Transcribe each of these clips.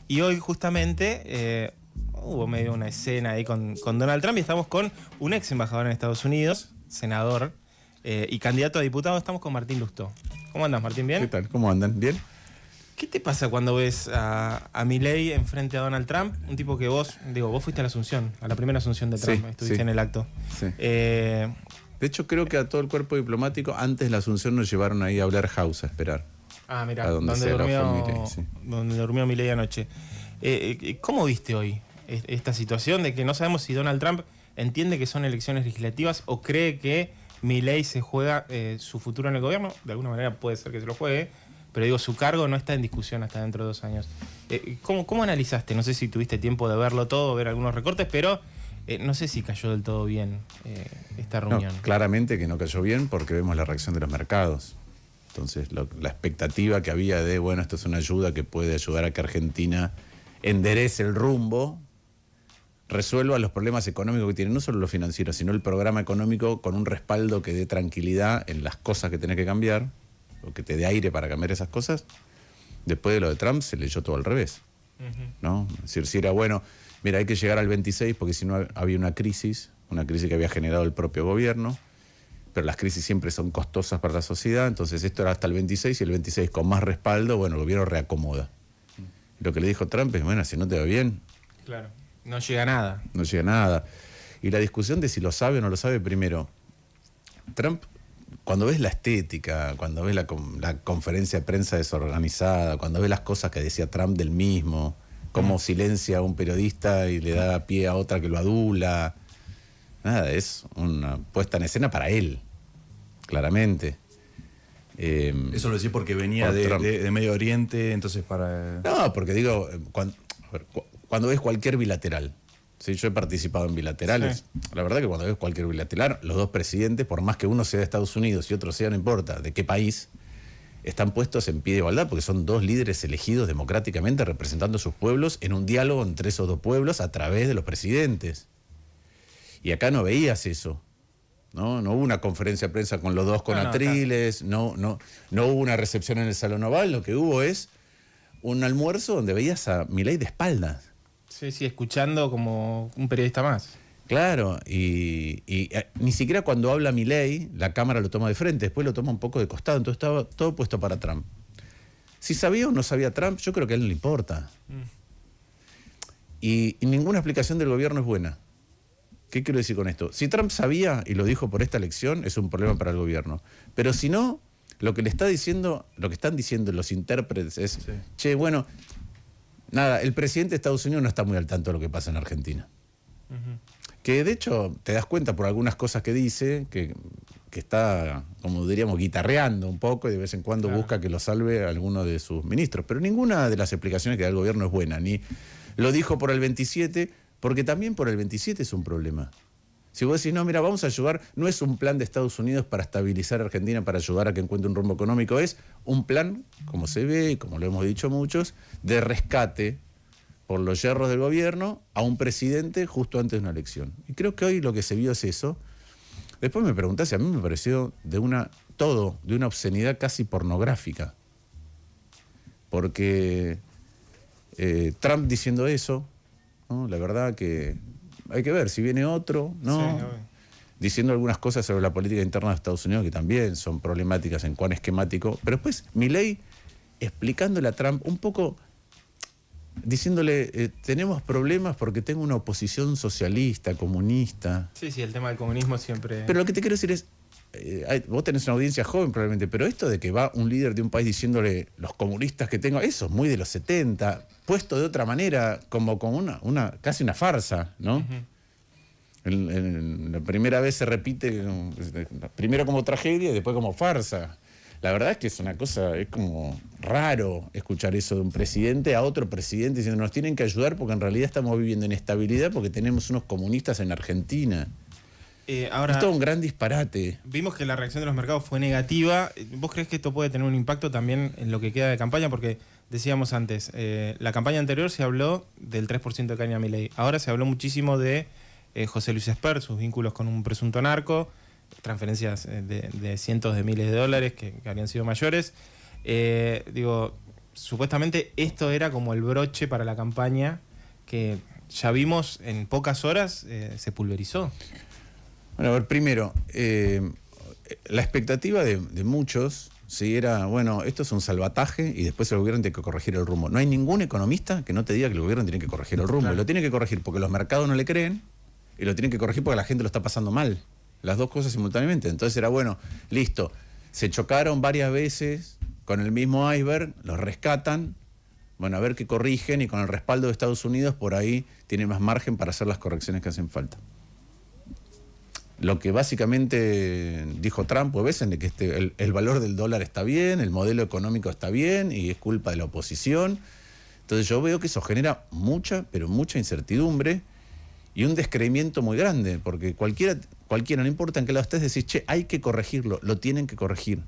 Y hoy justamente hubo medio una escena ahí con Donald Trump y estamos con un ex embajador en Estados Unidos, senador y candidato a diputado. Estamos con Martín Lustó. ¿Cómo andas, Martín? ¿Bien? ¿Qué tal? ¿Cómo andan? ¿Bien? ¿Qué te pasa cuando ves a Milei enfrente a Donald Trump? Un tipo que vos fuiste a la Asunción, a la primera Asunción de Trump, estuviste en el acto. Sí. De hecho, creo que a todo el cuerpo diplomático, antes de la Asunción, nos llevaron ahí a Blair House a esperar. Ah, mirá, donde durmió Milei anoche. ¿Cómo viste hoy esta situación de que no sabemos si Donald Trump entiende que son elecciones legislativas o cree que Milei se juega su futuro en el gobierno? De alguna manera puede ser que se lo juegue, pero digo, su cargo no está en discusión hasta dentro de 2 años. ¿Cómo analizaste? No sé si tuviste tiempo de verlo todo, ver algunos recortes, pero no sé si cayó del todo bien esta reunión. No, claramente que no cayó bien porque vemos la reacción de los mercados. Entonces, la expectativa que había de, bueno, esto es una ayuda que puede ayudar a que Argentina enderece el rumbo, resuelva los problemas económicos que tiene, no solo los financieros, sino el programa económico con un respaldo que dé tranquilidad en las cosas que tenés que cambiar, o que te dé aire para cambiar esas cosas. Después de lo de Trump se leyó todo al revés, ¿no? Es decir, si era bueno, mira, hay que llegar al 26 porque si no había una crisis que había generado el propio gobierno, pero las crisis siempre son costosas para la sociedad, entonces esto era hasta el 26 y el 26 con más respaldo, bueno, el gobierno reacomoda. Lo que le dijo Trump es, bueno, si no te va bien... Claro, no llega a nada. No llega a nada. Y la discusión de si lo sabe o no lo sabe, primero, Trump, cuando ves la estética, cuando ves la conferencia de prensa desorganizada, cuando ves las cosas que decía Trump del mismo, cómo silencia a un periodista y le da pie a otra que lo adula, nada, es una puesta en escena para él, claramente. Eso lo decís porque venía de Medio Oriente, entonces para... No, porque digo, cuando ves cualquier bilateral, ¿sí? Yo he participado en bilaterales, la verdad que cuando ves cualquier bilateral, los dos presidentes, por más que uno sea de Estados Unidos y otro sea, no importa de qué país, están puestos en pie de igualdad porque son dos líderes elegidos democráticamente representando a sus pueblos en un diálogo entre esos dos pueblos a través de los presidentes. Y acá no veías eso. No hubo una conferencia de prensa con los dos con atriles, no hubo una recepción en el Salón Oval, lo que hubo es un almuerzo donde veías a Milei de espaldas. Sí, escuchando como un periodista más. Claro, y ni siquiera cuando habla Milei, la cámara lo toma de frente, después lo toma un poco de costado, entonces estaba todo puesto para Trump. Si sabía o no sabía Trump, yo creo que a él no le importa. Y ninguna explicación del gobierno es buena. ¿Qué quiero decir con esto? Si Trump sabía y lo dijo por esta elección, es un problema para el gobierno. Pero si no, lo que le está diciendo, lo que están diciendo los intérpretes es, che, bueno, nada, el presidente de Estados Unidos no está muy al tanto de lo que pasa en Argentina. Que de hecho te das cuenta por algunas cosas que dice, que está, como diríamos, guitarreando un poco y de vez en cuando busca que lo salve a alguno de sus ministros. Pero ninguna de las explicaciones que da el gobierno es buena. Ni lo dijo por el 27, porque también por el 27 es un problema. Si vos decís, no, mira, vamos a ayudar, no es un plan de Estados Unidos para estabilizar a Argentina, para ayudar a que encuentre un rumbo económico, es un plan, como se ve, como lo hemos dicho muchos, de rescate por los yerros del gobierno a un presidente justo antes de una elección. Y creo que hoy lo que se vio es eso. Después me preguntás, y a mí me pareció de una obscenidad casi pornográfica. Porque Trump diciendo eso, ¿no? La verdad que hay que ver si viene otro, ¿no? Diciendo algunas cosas sobre la política interna de Estados Unidos que también son problemáticas en cuán esquemático. Pero después Milei explicándole a Trump un poco, diciéndole, tenemos problemas porque tengo una oposición socialista, comunista. Sí, el tema del comunismo siempre... Pero lo que te quiero decir es, vos tenés una audiencia joven probablemente, pero esto de que va un líder de un país diciéndole los comunistas que tengo, eso es muy de los 70, puesto de otra manera, como casi una farsa, ¿no? La primera vez se repite, primero como tragedia y después como farsa. La verdad es que es una cosa, es como raro escuchar eso de un presidente a otro presidente diciendo nos tienen que ayudar porque en realidad estamos viviendo inestabilidad porque tenemos unos comunistas en Argentina. Ahora, es todo un gran disparate. Vimos que la reacción de los mercados fue negativa. ¿Vos crees que esto puede tener un impacto también en lo que queda de campaña? Porque decíamos antes, la campaña anterior se habló del 3% de caña Milei. Ahora se habló muchísimo de José Luis Esper, sus vínculos con un presunto narco, transferencias de cientos de miles de dólares que habrían sido mayores. supuestamente esto era como el broche para la campaña que ya vimos en pocas horas se pulverizó. Bueno, a ver, primero, la expectativa de muchos, sí, era, bueno, esto es un salvataje y después el gobierno tiene que corregir el rumbo. No hay ningún economista que no te diga que el gobierno tiene que corregir el rumbo. Claro. Y lo tiene que corregir porque los mercados no le creen y lo tienen que corregir porque la gente lo está pasando mal. Las dos cosas simultáneamente. Entonces era, bueno, listo. Se chocaron varias veces con el mismo iceberg, los rescatan, bueno, a ver qué corrigen y con el respaldo de Estados Unidos por ahí tiene más margen para hacer las correcciones que hacen falta. Lo que básicamente dijo Trump, pues ves, de que el valor del dólar está bien, el modelo económico está bien y es culpa de la oposición. Entonces yo veo que eso genera mucha, pero mucha incertidumbre y un descreimiento muy grande, porque cualquiera, no importa en qué lado estés, decís, che, hay que corregirlo, lo tienen que corregir.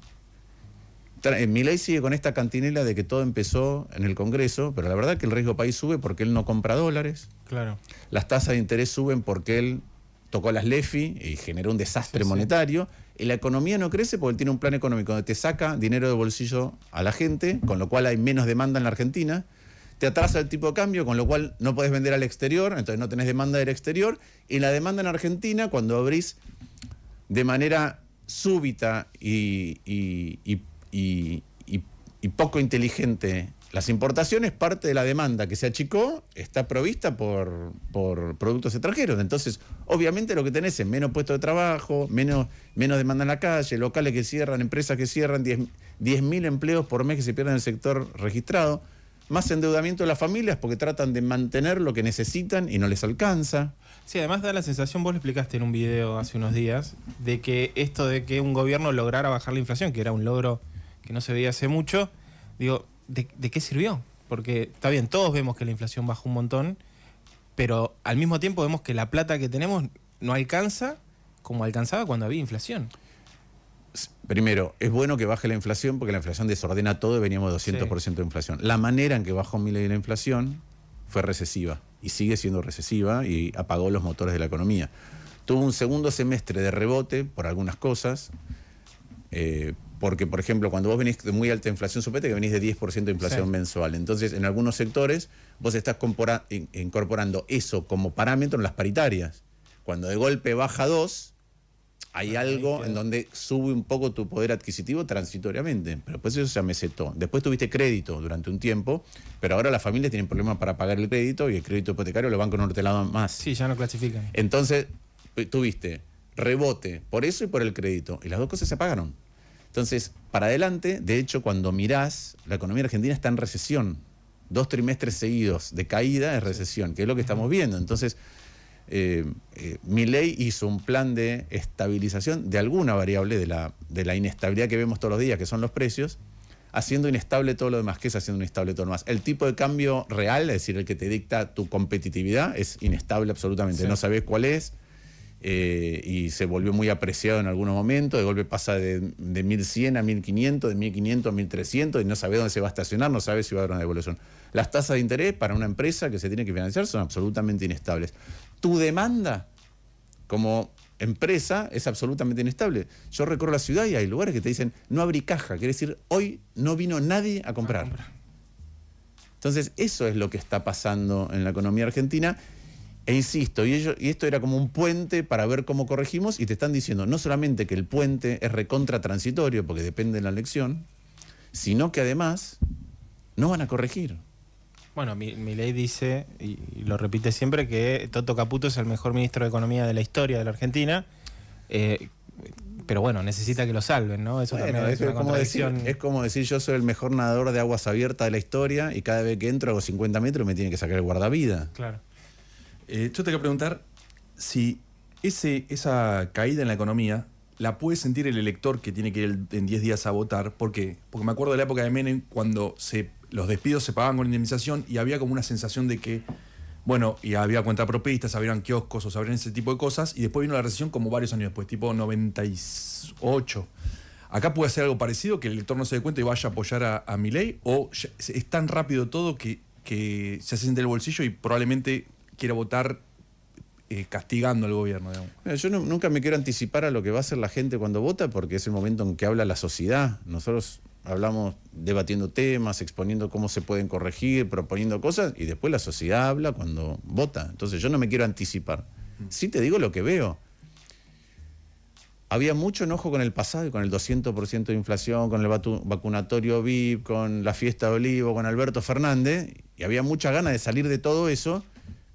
Milei sigue con esta cantinela de que todo empezó en el Congreso, pero la verdad que el riesgo país sube porque él no compra dólares. Claro. Las tasas de interés suben porque él tocó las LEFI y generó un desastre monetario. Y la economía no crece porque él tiene un plan económico donde te saca dinero de bolsillo a la gente, con lo cual hay menos demanda en la Argentina. Te atrasa el tipo de cambio, con lo cual no podés vender al exterior, entonces no tenés demanda del exterior. Y la demanda en Argentina, cuando abrís de manera súbita y poco inteligente las importaciones, parte de la demanda que se achicó está provista por productos extranjeros. Entonces, obviamente lo que tenés es menos puestos de trabajo, menos demanda en la calle, locales que cierran, empresas que cierran, 10.000 empleos por mes que se pierden en el sector registrado, más endeudamiento de las familias porque tratan de mantener lo que necesitan y no les alcanza. Sí, además da la sensación, vos lo explicaste en un video hace unos días, de que esto de que un gobierno lograra bajar la inflación, que era un logro que no se veía hace mucho, digo, ¿de qué sirvió? Porque está bien, todos vemos que la inflación bajó un montón, pero al mismo tiempo vemos que la plata que tenemos no alcanza como alcanzaba cuando había inflación. Primero, es bueno que baje la inflación porque la inflación desordena todo y veníamos de 200% de inflación. La manera en que bajó Milei la inflación fue recesiva y sigue siendo recesiva y apagó los motores de la economía. Tuvo un segundo semestre de rebote por algunas cosas, porque, por ejemplo, cuando vos venís de muy alta inflación, supete que venís de 10% de inflación mensual. Entonces, en algunos sectores, vos estás incorporando eso como parámetro en las paritarias. Cuando de golpe baja 2, hay algo en donde sube un poco tu poder adquisitivo transitoriamente. Pero después eso se amesetó. Después tuviste crédito durante un tiempo, pero ahora las familias tienen problemas para pagar el crédito y el crédito hipotecario los bancos no te lo dan más. Sí, ya no clasifican. Entonces, tuviste rebote por eso y por el crédito. Y las dos cosas se apagaron. Entonces, para adelante, de hecho, cuando mirás, la economía argentina está en recesión. 2 trimestres seguidos de caída es recesión, que es lo que estamos viendo. Entonces, Milei hizo un plan de estabilización de alguna variable de la inestabilidad que vemos todos los días, que son los precios, haciendo inestable todo lo demás. ¿Qué es haciendo inestable todo lo demás? El tipo de cambio real, es decir, el que te dicta tu competitividad, es inestable absolutamente. Sí. No sabés cuál es. Y se volvió muy apreciado en algunos momentos, de golpe pasa de 1.100 a 1.500, de 1.500 a 1.300 y no sabe dónde se va a estacionar, no sabe si va a haber una devolución. Las tasas de interés para una empresa que se tiene que financiar son absolutamente inestables. Tu demanda como empresa es absolutamente inestable. Yo recorro la ciudad y hay lugares que te dicen no abrí caja, quiere decir hoy no vino nadie a comprar. Entonces eso es lo que está pasando en la economía argentina. E insisto, y esto era como un puente para ver cómo corregimos, y te están diciendo no solamente que el puente es recontra transitorio, porque depende de la elección, sino que además no van a corregir. Bueno, Milei dice, y lo repite siempre, que Toto Caputo es el mejor ministro de Economía de la historia de la Argentina, pero bueno, necesita que lo salven, ¿no? Eso bueno, también es una contradicción. Es como decir, yo soy el mejor nadador de aguas abiertas de la historia, y cada vez que entro hago 50 metros y me tiene que sacar el guardavidas. Claro. Yo te quiero preguntar si esa caída en la economía la puede sentir el elector que tiene que ir en 10 días a votar. ¿Por qué? Porque me acuerdo de la época de Menem cuando los despidos se pagaban con indemnización y había como una sensación de que, bueno, y había cuentapropistas, habían kioscos o se abrían ese tipo de cosas, y después vino la recesión como varios años después, tipo 98. ¿Acá puede ser algo parecido, que el elector no se dé cuenta y vaya a apoyar a Milei? ¿O es tan rápido todo que se siente el bolsillo y probablemente quiera votar castigando al gobierno, digamos? Mira, yo nunca me quiero anticipar a lo que va a hacer la gente cuando vota, porque es el momento en que habla la sociedad. Nosotros hablamos debatiendo temas, exponiendo cómo se pueden corregir, proponiendo cosas, y después la sociedad habla cuando vota. Entonces yo no me quiero anticipar. Sí te digo lo que veo. Había mucho enojo con el pasado y con el 200% de inflación, con el vacunatorio VIP, con la fiesta de Olivo, con Alberto Fernández, y había mucha ganas de salir de todo eso,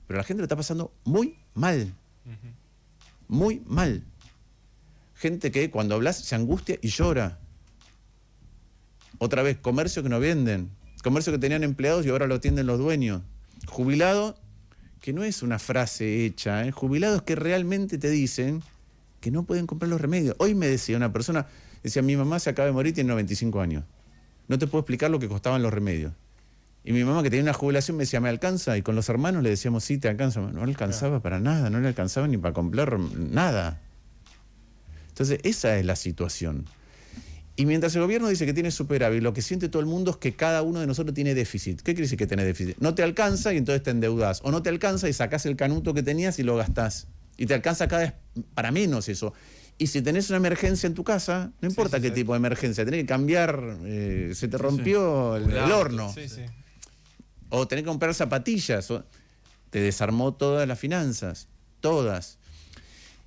pero la gente lo está pasando muy mal. Muy mal. Gente que cuando hablas se angustia y llora. Otra vez, comercio que no venden, comercio que tenían empleados y ahora lo atienden los dueños. Jubilado, que no es una frase hecha, jubilados que realmente te dicen que no pueden comprar los remedios. Hoy me decía una persona, decía, mi mamá se acaba de morir, tiene 95 años. No te puedo explicar lo que costaban los remedios. Y mi mamá, que tenía una jubilación, me decía, ¿me alcanza? Y con los hermanos le decíamos, sí, te alcanza. No le alcanzaba para nada, no le alcanzaba ni para comprar nada. Entonces, esa es la situación. Y mientras el gobierno dice que tiene superávit, lo que siente todo el mundo es que cada uno de nosotros tiene déficit. ¿Qué quiere decir que tiene déficit? No te alcanza y entonces te endeudás. O no te alcanza y sacás el canuto que tenías y lo gastás. Y te alcanza cada vez para menos eso. Y si tenés una emergencia en tu casa, no importa qué tipo de emergencia, tenés que cambiar, se te rompió el horno. O tenés que comprar zapatillas. Te desarmó todas las finanzas, todas.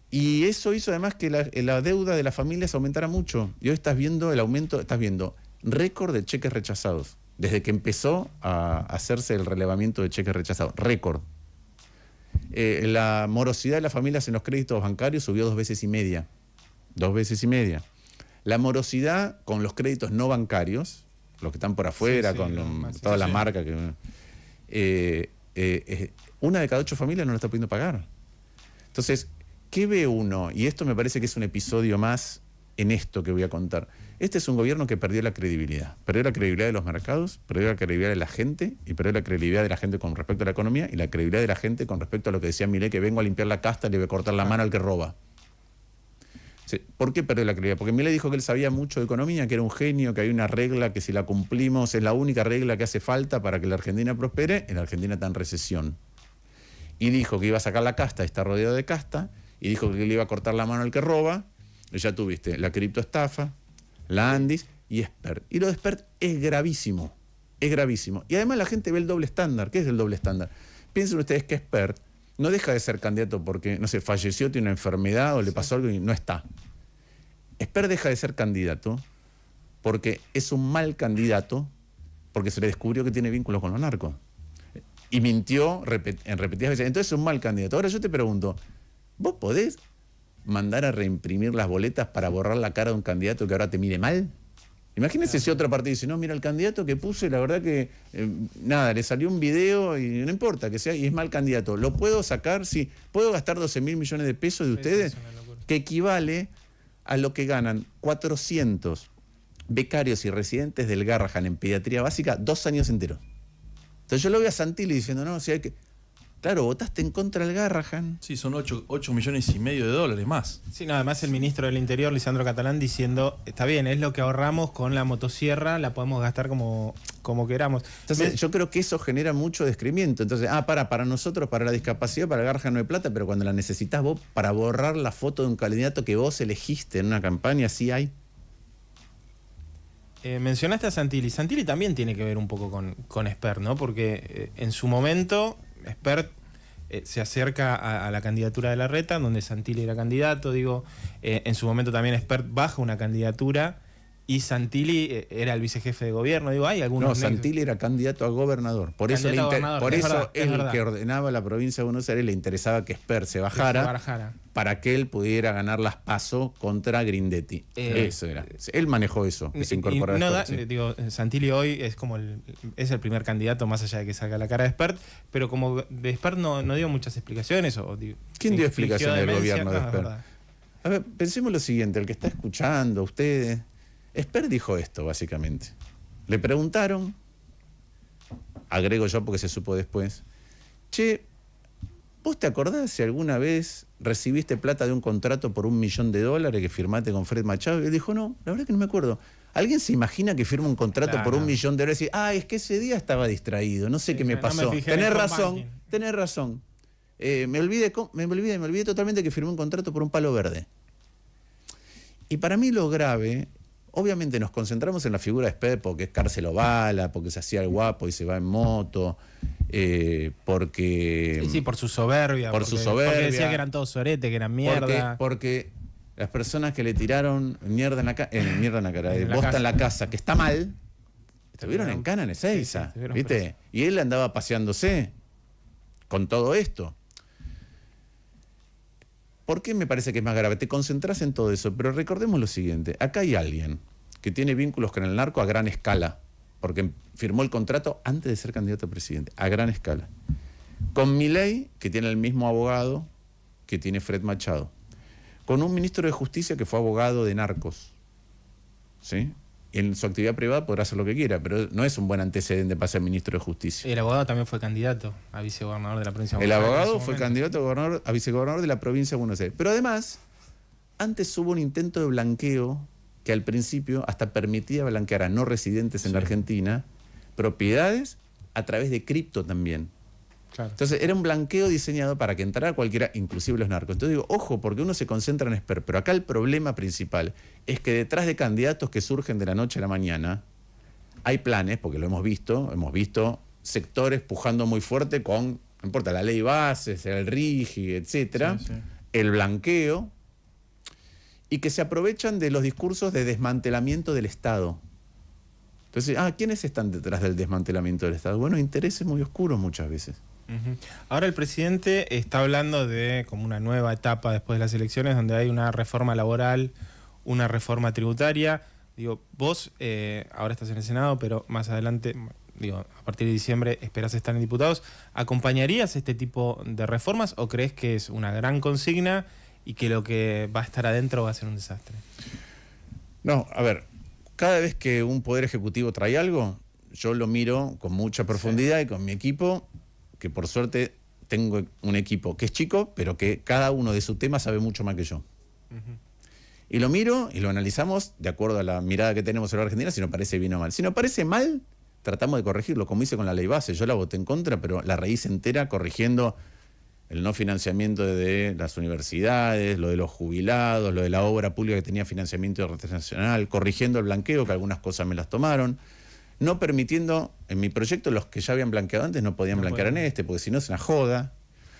Y eso hizo además que la deuda de las familias aumentara mucho. Y hoy estás viendo el aumento, estás viendo récord de cheques rechazados. Desde que empezó a hacerse el relevamiento de cheques rechazados. Récord. La morosidad de las familias en los créditos bancarios subió 2 veces y media. 2 veces y media. La morosidad con los créditos no bancarios, los que están por afuera, todas las marcas que... una de cada 8 familias no lo está pudiendo pagar. Entonces, ¿qué ve uno? Y esto me parece que es un episodio más en esto que voy a contar. Este es un gobierno que perdió la credibilidad. Perdió la credibilidad de los mercados, perdió la credibilidad de la gente y perdió la credibilidad de la gente con respecto a la economía y la credibilidad de la gente con respecto a lo que decía Milei, que vengo a limpiar la casta y le voy a cortar la mano al que roba. ¿Por qué perdió la credibilidad? Porque Milei dijo que él sabía mucho de economía, que era un genio, que hay una regla que si la cumplimos es la única regla que hace falta para que la Argentina prospere. En la Argentina está en recesión. Y dijo que iba a sacar la casta, está rodeado de casta, y dijo que le iba a cortar la mano al que roba. Y ya tuviste la criptoestafa, la Andis y Expert. Y lo de Expert es gravísimo. Es gravísimo. Y además la gente ve el doble estándar. ¿Qué es el doble estándar? Piensen ustedes que Expert no deja de ser candidato porque, no sé, falleció, tiene una enfermedad o le pasó algo y no está. Expert deja de ser candidato porque es un mal candidato porque se le descubrió que tiene vínculos con los narcos. Y mintió en repetidas veces. Entonces es un mal candidato. Ahora yo te pregunto, ¿vos podés mandar a reimprimir las boletas para borrar la cara de un candidato que ahora te mire mal? Imagínense si otro partido dice, no, mira, el candidato que puse, la verdad que, nada, le salió un video y no importa que sea, y es mal candidato. ¿Lo puedo sacar? Sí. ¿Puedo gastar 12.000 millones de pesos de ustedes? Que equivale a lo que ganan 400 becarios y residentes del Garrahan en pediatría básica 2 años enteros. Entonces yo lo veo a Santilli diciendo, no, si hay que... Claro, votaste en contra del Garrahan. Sí, son 8,5 millones de dólares más. Sí, no, además el ministro del Interior, Lisandro Catalán, diciendo, está bien, es lo que ahorramos con la motosierra, la podemos gastar como queramos. Entonces yo creo que eso genera mucho descreimiento. Entonces, para nosotros, para la discapacidad, para el Garrahan no hay plata, pero cuando la necesitas vos para borrar la foto de un candidato que vos elegiste en una campaña, sí hay. Mencionaste a Santilli. Santilli también tiene que ver un poco con Expert, ¿no? Porque en su momento Expert se acerca a la candidatura de Larreta, donde Santilli era candidato. En su momento también Expert baja una candidatura y Santilli era el vicejefe de gobierno. Hay algunos... No, Santilli era candidato a gobernador. Por eso el que ordenaba la provincia de Buenos Aires le interesaba que Expert se bajara para que él pudiera ganar las PASO contra Grindetti. Eso era. Él manejó eso, que se incorporara. Santilli hoy es el primer candidato, más allá de que salga la cara de Expert, pero como de Expert no dio muchas explicaciones. ¿Quién dio explicaciones del gobierno de Expert? A ver, pensemos lo siguiente, el que está escuchando, ustedes... Expert dijo esto, básicamente. Le preguntaron, agrego yo porque se supo después, che, ¿vos te acordás si alguna vez recibiste plata de un contrato por $1 millón que firmaste con Fred Machado? Y él dijo, no, la verdad que no me acuerdo. ¿Alguien se imagina que firma un contrato por $1 millón y dice, es que ese día estaba distraído, no sé qué me pasó? Tenés razón. Me olvidé totalmente que firmé un contrato por un palo verde. Y para mí lo grave... obviamente nos concentramos en la figura de Sped porque es cárcel o bala, porque se hacía el guapo y se va en moto, porque... Sí, por su soberbia. Por su soberbia. Porque decía que eran todos sorete, que eran mierda. Porque las personas que le tiraron mierda en la cara, bosta casa. en la casa, que está mal, estuvieron en cana en Ezeiza, Sí, ¿viste? Y él andaba paseándose con todo esto. ¿Por qué me parece que es más grave? Te concentras en todo eso, pero recordemos lo siguiente. Acá hay alguien que tiene vínculos con el narco a gran escala, porque firmó el contrato antes de ser candidato a presidente, a gran escala. Con Milei, que tiene el mismo abogado que tiene Fred Machado. Con un ministro de Justicia que fue abogado de narcos. ¿Sí? En su actividad privada podrá hacer lo que quiera, pero no es un buen antecedente para ser ministro de Justicia. El abogado también fue candidato a vicegobernador de la provincia de Buenos El Aires. abogado fue candidato a vicegobernador de la provincia de Buenos Aires. Pero además, antes hubo un intento de blanqueo que al principio hasta permitía blanquear a no residentes en la Argentina propiedades a través de cripto también. Claro. Entonces era un blanqueo diseñado para que entrara cualquiera, inclusive los narcos. Entonces digo, ojo, porque uno se concentra en Esper, pero acá el problema principal es que detrás de candidatos que surgen de la noche a la mañana hay planes, porque lo hemos visto sectores pujando muy fuerte con, no importa, la ley base, el RIGI, etcétera, el blanqueo, y que se aprovechan de los discursos de desmantelamiento del Estado. Entonces, ¿quiénes están detrás del desmantelamiento del Estado? Bueno, intereses muy oscuros muchas veces. Ahora el presidente está hablando de como una nueva etapa después de las elecciones, donde hay una reforma laboral, una reforma tributaria. Digo, vos ahora estás en el Senado, pero más adelante, a partir de diciembre esperás estar en diputados. ¿Acompañarías este tipo de reformas o crees que es una gran consigna y que lo que va a estar adentro va a ser un desastre? No, a ver, cada vez que un poder ejecutivo trae algo, yo lo miro con mucha profundidad y con mi equipo, que por suerte tengo un equipo que es chico, pero que cada uno de su tema sabe mucho más que yo. Y lo miro y lo analizamos de acuerdo a la mirada que tenemos en la Argentina, si nos parece bien o mal. Si nos parece mal, tratamos de corregirlo, como hice con la ley base. Yo la voté en contra, pero la raíz entera corrigiendo el no financiamiento de las universidades, lo de los jubilados, lo de la obra pública que tenía financiamiento internacional, corrigiendo el blanqueo, que algunas cosas me las tomaron. No permitiendo, en mi proyecto, los que ya habían blanqueado antes no podían blanquear en este, porque si no es una joda.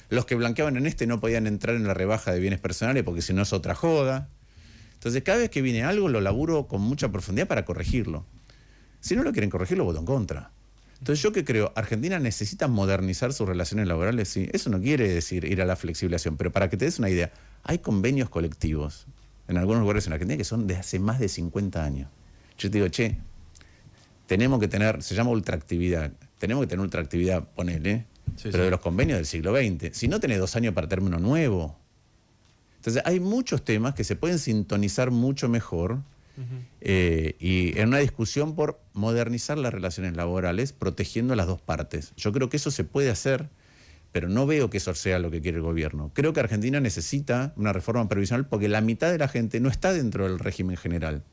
Los que blanqueaban en este no podían entrar en la rebaja de bienes personales, porque si no es otra joda. Entonces, cada vez que viene algo, lo laburo con mucha profundidad para corregirlo. Si no lo quieren corregir, lo voto en contra. Entonces, ¿yo qué creo? Argentina necesita modernizar sus relaciones laborales, sí. Eso no quiere decir ir a la flexibilización, pero para que te des una idea, hay convenios colectivos en algunos lugares en Argentina que son de hace más de 50 años. Yo te digo, tenemos que tener, se llama ultraactividad, tenemos que tener ultraactividad, ponele, pero de los convenios del siglo XX. Si no tenés 2 años para tener uno nuevo. Entonces hay muchos temas que se pueden sintonizar mucho mejor y en una discusión por modernizar las relaciones laborales, protegiendo a las dos partes. Yo creo que eso se puede hacer, pero no veo que eso sea lo que quiere el gobierno. Creo que Argentina necesita una reforma previsional porque la mitad de la gente no está dentro del régimen general.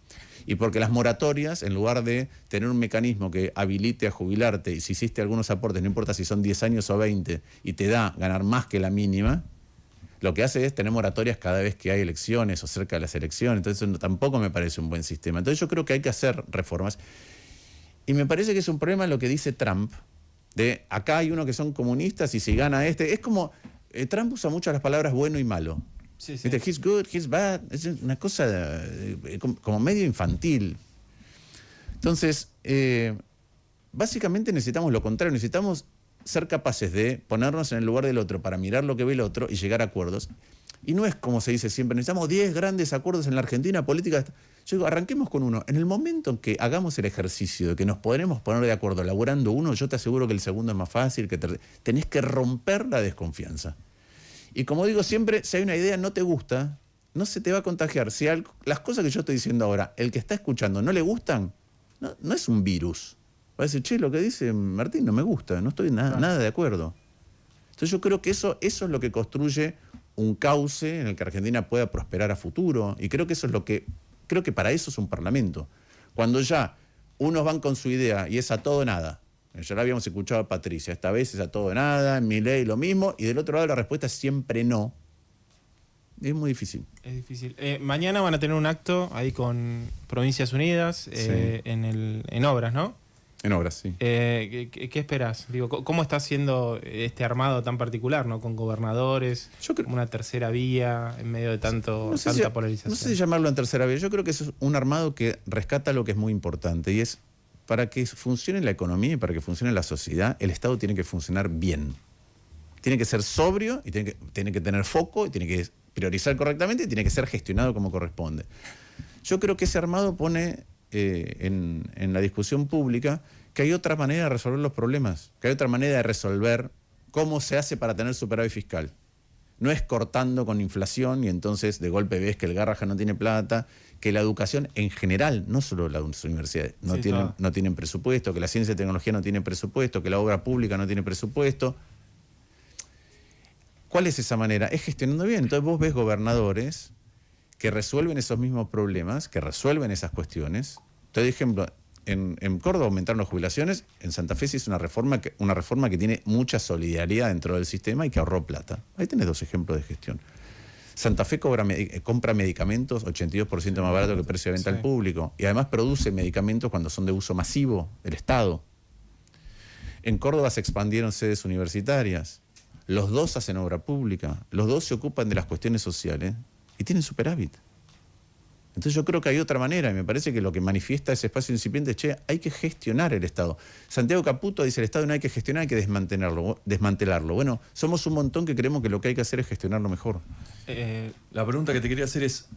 Y porque las moratorias, en lugar de tener un mecanismo que habilite a jubilarte, y si hiciste algunos aportes, no importa si son 10 años o 20, y te da ganar más que la mínima, lo que hace es tener moratorias cada vez que hay elecciones o cerca de las elecciones. Entonces eso tampoco me parece un buen sistema. Entonces yo creo que hay que hacer reformas. Y me parece que es un problema lo que dice Trump, de acá hay uno que son comunistas y si gana este. Es como, Trump usa mucho las palabras bueno y malo. Sí. He's good, he's bad. Es una cosa como medio infantil. Entonces, básicamente necesitamos lo contrario. Necesitamos ser capaces de ponernos en el lugar del otro para mirar lo que ve el otro y llegar a acuerdos. Y no es como se dice siempre, necesitamos 10 grandes acuerdos en la Argentina política. Yo digo, arranquemos con uno. En el momento en que hagamos el ejercicio de que nos podremos poner de acuerdo elaborando uno, yo te aseguro que el segundo es más fácil. Tenés que romper la desconfianza. Y como digo siempre, si hay una idea no te gusta, no se te va a contagiar. Si las cosas que yo estoy diciendo ahora, el que está escuchando no le gustan, no es un virus. Va a decir, lo que dice Martín no me gusta, no estoy nada de acuerdo. Entonces yo creo que eso es lo que construye un cauce en el que Argentina pueda prosperar a futuro. Y creo que eso es creo que para eso es un parlamento. Cuando ya unos van con su idea y es a todo o nada. Ya la habíamos escuchado a Patricia, esta vez es a todo o nada, en Milei lo mismo, y del otro lado la respuesta es siempre no. Es muy difícil. Es difícil. Mañana van a tener un acto ahí con Provincias Unidas en obras, ¿no? En obras, sí. ¿Qué esperás? Digo, ¿cómo está haciendo este armado tan particular, ¿no? Con gobernadores, como una tercera vía en medio de tanta polarización. No sé si llamarlo en tercera vía. Yo creo que es un armado que rescata lo que es muy importante, y es, para que funcione la economía y para que funcione la sociedad, el Estado tiene que funcionar bien. Tiene que ser sobrio, y tiene que tener foco, y tiene que priorizar correctamente, y tiene que ser gestionado como corresponde. Yo creo que ese armado pone en la discusión pública que hay otra manera de resolver los problemas, que hay otra manera de resolver cómo se hace para tener superávit fiscal. No es cortando con inflación y entonces de golpe ves que el Garrahan no tiene plata, que la educación en general, no solo las universidades, no tienen presupuesto, que la ciencia y tecnología no tiene presupuesto, que la obra pública no tiene presupuesto. ¿Cuál es esa manera? Es gestionando bien. Entonces vos ves gobernadores que resuelven esos mismos problemas, que resuelven esas cuestiones. Entonces, ejemplo, en Córdoba aumentaron las jubilaciones, en Santa Fe se hizo una reforma que tiene mucha solidaridad dentro del sistema y que ahorró plata. Ahí tenés dos ejemplos de gestión. Santa Fe compra medicamentos 82% más barato que el precio de venta al público, y además produce medicamentos cuando son de uso masivo del Estado. En Córdoba se expandieron sedes universitarias. Los dos hacen obra pública, los dos se ocupan de las cuestiones sociales y tienen superávit. Entonces yo creo que hay otra manera, y me parece que lo que manifiesta ese espacio incipiente es, hay que gestionar el Estado. Santiago Caputo dice, el Estado no hay que gestionar, hay que desmantelarlo. Bueno, somos un montón que creemos que lo que hay que hacer es gestionarlo mejor. La pregunta que te quería hacer es,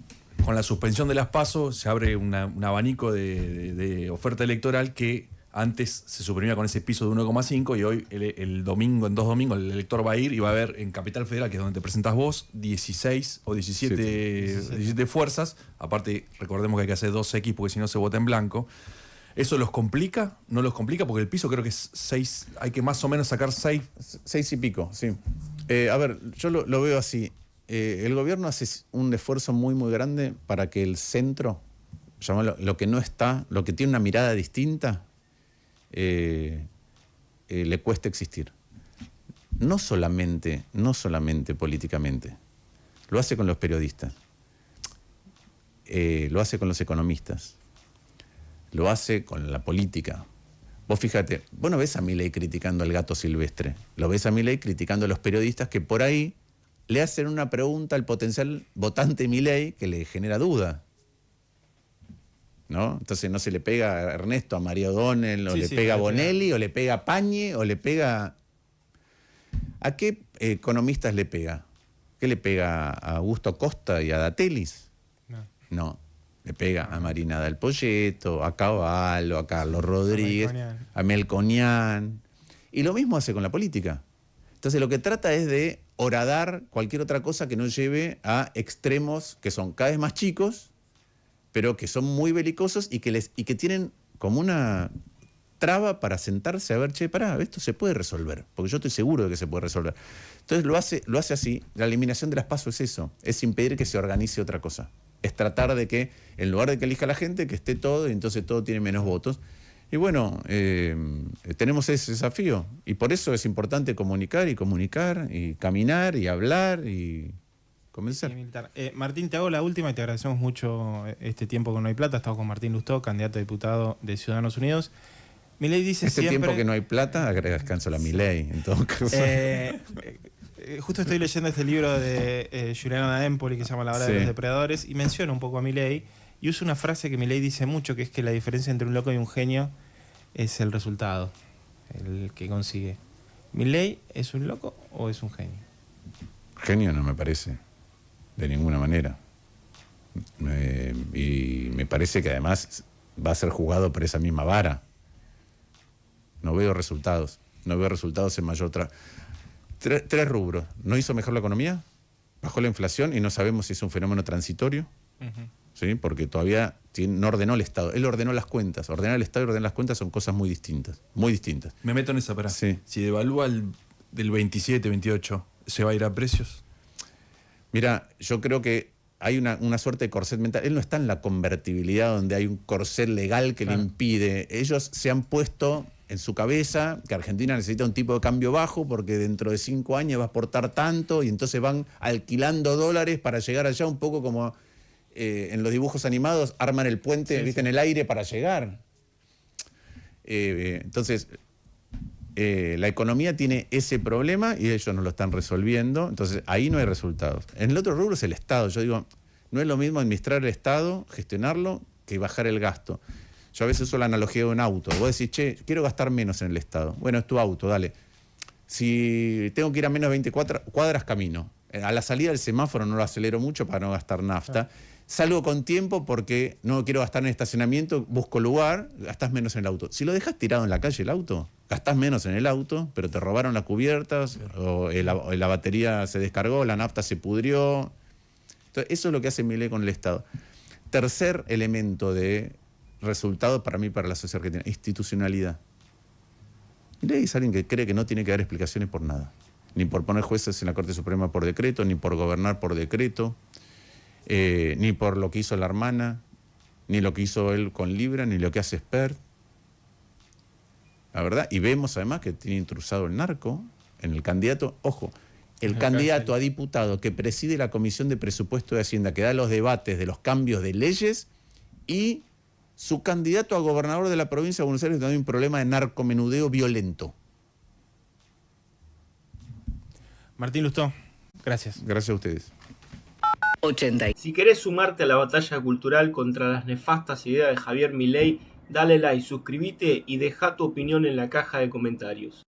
con la suspensión de las PASO se abre un abanico de oferta electoral que antes se suprimía con ese piso de 1,5, y hoy el domingo, en 2 domingos, el elector va a ir y va a ver en Capital Federal, que es donde te presentás vos, 16 o 17 fuerzas. Aparte, recordemos que hay que hacer 2X porque si no se vota en blanco. ¿Eso los complica? ¿No los complica? Porque el piso creo que es 6, hay que más o menos sacar 6. 6 y pico, sí. A ver, yo lo veo así. El gobierno hace un esfuerzo muy, muy grande para que el centro, lo que no está, lo que tiene una mirada distinta, le cuesta existir. No solamente políticamente. Lo hace con los periodistas. Lo hace con los economistas. Lo hace con la política. Vos fíjate, vos no ves a Milei criticando al gato silvestre. Lo ves a Milei criticando a los periodistas que por ahí le hacen una pregunta al potencial votante Milei que le genera duda, ¿no? Entonces no se le pega a Ernesto, a María O'Donnell, o le pega a Bonelli, o le pega a Pañi, o le pega... ¿A qué economistas le pega? ¿Qué le pega a Augusto Costa y a Datelis? No. Le pega a Marina Del Poyeto, a Cavallo, a Carlos Rodríguez, a Melconian. Y lo mismo hace con la política. Entonces lo que trata es de horadar cualquier otra cosa que no lleve a extremos que son cada vez más chicos, pero que son muy belicosos y que tienen como una traba para sentarse a ver, esto se puede resolver, porque yo estoy seguro de que se puede resolver. Entonces lo hace así. La eliminación de las PASO es eso, es impedir que se organice otra cosa. Es tratar de que, en lugar de que elija la gente, que esté todo, y entonces todo tiene menos votos. Y bueno, tenemos ese desafío, y por eso es importante comunicar, y caminar, y hablar, y convencer. Martín, te hago la última y te agradecemos mucho este tiempo con No hay Plata. Estamos con Martín Lustó, candidato a diputado de Ciudadanos Unidos. Milei dice siempre... tiempo que no hay plata, agrega descanso a Milei, en todo caso. Justo estoy leyendo este libro de Giuliano da Empoli que se llama La Hora de los Depredadores, y menciona un poco a Milei y usa una frase que Milei dice mucho, que es que la diferencia entre un loco y un genio es el resultado, el que consigue. ¿Milei es un loco o es un genio? Genio no me parece, de ninguna manera. Y me parece que además va a ser juzgado por esa misma vara. No veo resultados en mayor tres rubros. ¿No hizo mejor la economía? ¿Bajó la inflación y no sabemos si es un fenómeno transitorio? ¿Sí? Porque todavía no ordenó el Estado. Él ordenó las cuentas. Ordenar el Estado y ordenar las cuentas son cosas muy distintas. Muy distintas. Me meto en esa, pará. Sí. Si devalúa del 27, 28, ¿se va a ir a precios? Mira, yo creo que hay una suerte de corset mental. Él no está en la convertibilidad donde hay un corset legal que le impide. Ellos se han puesto en su cabeza que Argentina necesita un tipo de cambio bajo porque dentro de 5 años va a exportar tanto y entonces van alquilando dólares para llegar allá, un poco como en los dibujos animados arman el puente, ¿viste? En el aire para llegar. Entonces, la economía tiene ese problema y ellos no lo están resolviendo, entonces ahí no hay resultados. En el otro rubro es el Estado. Yo digo, no es lo mismo administrar el Estado, gestionarlo, que bajar el gasto. Yo a veces uso la analogía de un auto. Vos decís, che, quiero gastar menos en el Estado. Bueno, es tu auto, dale. Si tengo que ir a menos 20 cuadras, camino. A la salida del semáforo no lo acelero mucho para no gastar nafta. Salgo con tiempo porque no quiero gastar en estacionamiento, busco lugar, gastás menos en el auto. Si lo dejas tirado en la calle el auto, gastás menos en el auto, pero te robaron las cubiertas, o la batería se descargó, la nafta se pudrió. Entonces, eso es lo que hace Milei con el Estado. Tercer elemento de resultado para mí, para la sociedad argentina, institucionalidad. Milei es alguien que cree que no tiene que dar explicaciones por nada. Ni por poner jueces en la Corte Suprema por decreto, ni por gobernar por decreto, ni por lo que hizo la hermana, ni lo que hizo él con Libra, ni lo que hace Spert. La verdad, y vemos además que tiene intrusado el narco en el candidato. Ojo, el candidato a diputado que preside la Comisión de Presupuesto de Hacienda, que da los debates de los cambios de leyes, y su candidato a gobernador de la provincia de Buenos Aires tiene un problema de narcomenudeo violento. Martín Lustó, gracias. Gracias a ustedes. 80. Si querés sumarte a la batalla cultural contra las nefastas ideas de Javier Milei, dale like, suscríbete y deja tu opinión en la caja de comentarios.